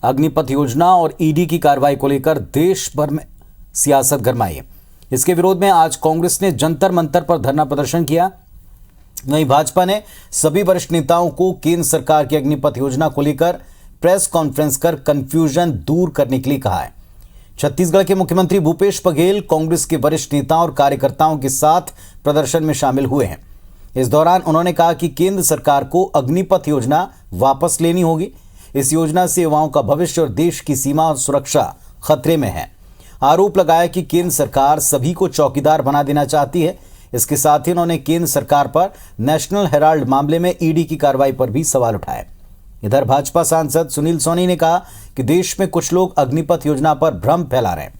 अग्निपथ योजना और ईडी की कार्रवाई को लेकर देश भर में सियासत गरमाई है। इसके विरोध में आज कांग्रेस ने जंतर मंतर पर धरना प्रदर्शन किया। वहीं भाजपा ने सभी वरिष्ठ नेताओं को केंद्र सरकार की अग्निपथ योजना को लेकर प्रेस कॉन्फ्रेंस कर कंफ्यूजन दूर करने के लिए कहा है। छत्तीसगढ़ के मुख्यमंत्री भूपेश बघेल कांग्रेस के वरिष्ठ नेताओं और कार्यकर्ताओं के साथ प्रदर्शन में शामिल हुए हैं। इस दौरान उन्होंने कहा कि केंद्र सरकार को अग्निपथ योजना वापस लेनी होगी। इस योजना से युवाओं का भविष्य और देश की सीमा और सुरक्षा खतरे में है। आरोप लगाया कि केंद्र सरकार सभी को चौकीदार बना देना चाहती है। इसके साथ ही उन्होंने केंद्र सरकार पर नेशनल हेराल्ड मामले में ईडी की कार्रवाई पर भी सवाल उठाए। इधर भाजपा सांसद सुनील सोनी ने कहा कि देश में कुछ लोग अग्निपथ योजना पर भ्रम फैला रहे हैं।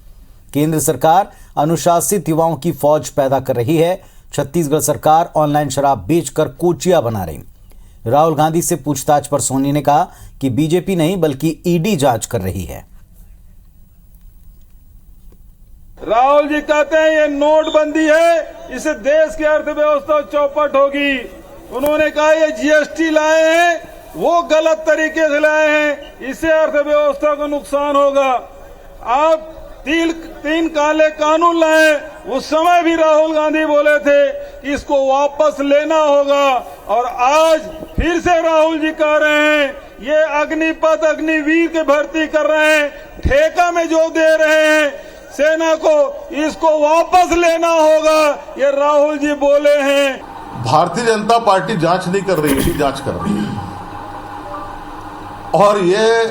केंद्र सरकार अनुशासित युवाओं की फौज पैदा कर रही है। छत्तीसगढ़ सरकार ऑनलाइन शराब बेचकर कोचिया बना रही। राहुल गांधी से पूछताछ पर सोनी ने कहा कि बीजेपी नहीं बल्कि ईडी जांच कर रही है। राहुल जी कहते हैं ये नोटबंदी है, इससे देश की अर्थव्यवस्था चौपट होगी। उन्होंने कहा ये जीएसटी लाए हैं, वो गलत तरीके से लाए हैं, इससे अर्थव्यवस्था को नुकसान होगा। आप तीन काले कानून लाए, उस समय भी राहुल गांधी बोले थे कि इसको वापस लेना होगा, और आज फिर से राहुल जी कह रहे हैं ये अग्निपथ अग्निवीर की भर्ती कर रहे हैं, ठेका में जो दे रहे हैं सेना को, इसको वापस लेना होगा, ये राहुल जी बोले हैं। भारतीय जनता पार्टी जांच नहीं कर रही थी, जांच कर रही है, और ये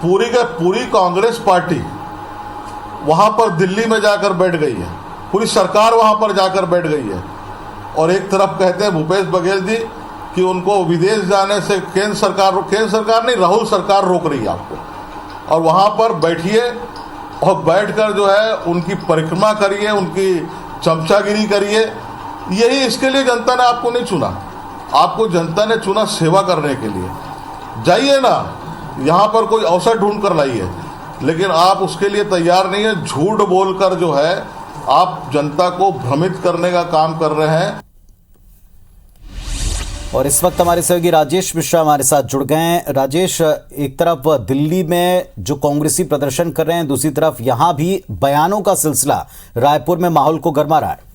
पूरी का पूरी कांग्रेस पार्टी वहां पर दिल्ली में जाकर बैठ गई है, पूरी सरकार वहां पर जाकर बैठ गई है। और एक तरफ कहते हैं भूपेश बघेल जी कि उनको विदेश जाने से केंद्र सरकार नहीं, राहुल सरकार रोक रही है आपको, और वहां पर बैठिए और बैठकर जो है उनकी परिक्रमा करिए, उनकी चमचागिरी करिए। यही इसके लिए जनता ने आपको नहीं चुना, आपको जनता ने चुना सेवा करने के लिए। जाइए ना, यहाँ पर कोई अवसर ढूंढ कर लाइए, लेकिन आप उसके लिए तैयार नहीं है। झूठ बोलकर जो है आप जनता को भ्रमित करने का काम कर रहे हैं। और इस वक्त हमारे सहयोगी राजेश मिश्रा हमारे साथ जुड़ गए हैं। राजेश, एक तरफ दिल्ली में जो कांग्रेसी प्रदर्शन कर रहे हैं, दूसरी तरफ यहां भी बयानों का सिलसिला रायपुर में माहौल को गरमा रहा है।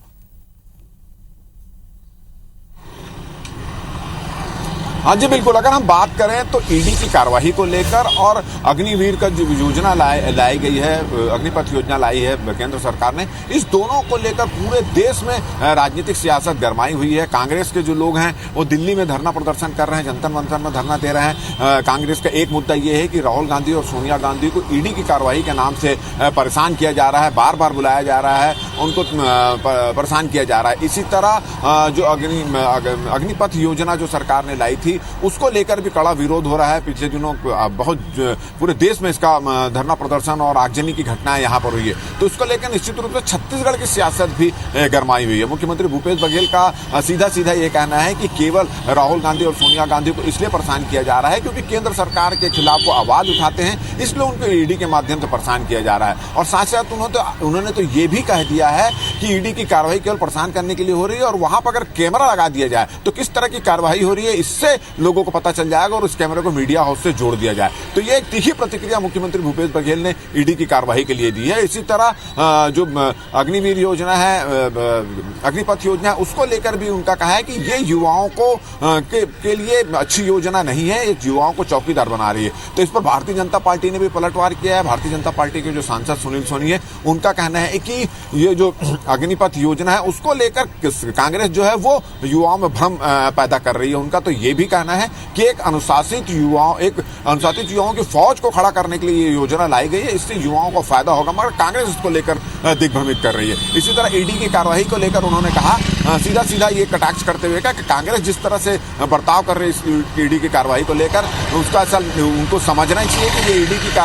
हाँ जी बिल्कुल, अगर हम बात करें तो ईडी की कार्रवाई को लेकर और अग्निवीर का जो योजना लाई गई है, अग्निपथ योजना लाई है केंद्र सरकार ने, इस दोनों को लेकर पूरे देश में राजनीतिक सियासत गरमाई हुई है। कांग्रेस के जो लोग हैं वो दिल्ली में धरना प्रदर्शन कर रहे हैं, जंतर मंतर में धरना दे रहे हैं। कांग्रेस का एक मुद्दा ये है कि राहुल गांधी और सोनिया गांधी को ईडी की कार्रवाई के नाम से परेशान किया जा रहा है, बार बार बुलाया जा रहा है, उनको परेशान किया जा रहा है। इसी तरह जो अग्निपथ योजना जो सरकार ने लाई थी उसको लेकर भी कड़ा विरोध हो रहा है। पिछले दिनों बहुत पूरे देश में इसका धरना प्रदर्शन और आगजनी की घटनाएं यहां पर हुई है, तो उसको लेकर निश्चित रूप से छत्तीसगढ़ की सियासत भी गरमाई हुई है। मुख्यमंत्री भूपेश बघेल का सीधा ये कहना है कि केवल राहुल गांधी और सोनिया गांधी को इसलिए परेशान किया जा रहा है क्योंकि केंद्र सरकार के खिलाफ वो आवाज उठाते हैं, इसलिए उनको ईडी के माध्यम से परेशान किया जा रहा है। और साथ साथ उन्होंने तो ये भी कह दिया है कि ईडी की कार्रवाई केवल परेशान करने के लिए हो रही है, और वहां पर अगर कैमरा लगा दिया जाए तो किस तरह की कार्रवाई हो रही है इससे लोगों को पता चल जाएगा और उस कैमरे को मीडिया हाउस से जोड़ दिया जाए। तो ये एक तीखी प्रतिक्रिया मुख्यमंत्री भूपेश बघेल ने ईडी की कार्रवाई के लिए दी है। इसी तरह जो अग्निवीर योजना है, अग्निपथ योजना है, उसको लेकर भी उनका कहा है कि ये युवाओं को के लिए अच्छी योजना नहीं है, ये युवाओं को चौकीदार बना रही है। तो इस पर भारतीय जनता पार्टी ने भी पलटवार किया है। भारतीय जनता पार्टी के जो सांसद सुनील सोनी है, उनका कहना है कि ये जो अग्निपथ योजना है उसको लेकर कांग्रेस जो है वो युवाओं में भ्रम पैदा कर रही है। उनका तो ये भी कहना है कि एक अनुशासित युवाओं की फौज को खड़ा करने के लिए ये योजना लाई गई है, इससे युवाओं को फायदा होगा, मगर कांग्रेस इसको लेकर दिग्भ्रमित कर रही है। इसी तरह ईडी की कार्रवाई को लेकर उन्होंने कहा, सीधा ये कटाक्ष करते हुए कहा कि कांग्रेस जिस तरह से बर्ताव कर रही है इस ईडी की कार्रवाई को लेकर, उसका असल उनको समझना चाहिए कि ये ईडी की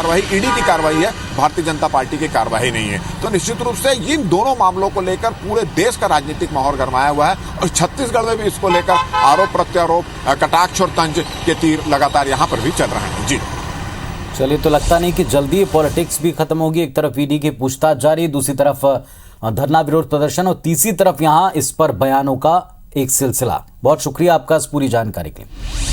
कार्रवाई है, भारतीय जनता पार्टी की कार्रवाई नहीं है। तो निश्चित रूप से इन दोनों मामलों को लेकर पूरे देश का राजनीतिक माहौल गरमाया हुआ है, और छत्तीसगढ़ में भी इसको लेकर आरोप प्रत्यारोप, कटाक्ष और तंज के तीर लगातार यहाँ पर भी चल रहे हैं। जी चलिए, तो लगता नहीं कि जल्दी पॉलिटिक्स भी खत्म होगी। एक तरफ ईडी की पूछताछ जारी, दूसरी तरफ धरना विरोध प्रदर्शन, और तीसरी तरफ यहाँ इस पर बयानों का एक सिलसिला। बहुत शुक्रिया आपका इस पूरी जानकारी के लिए।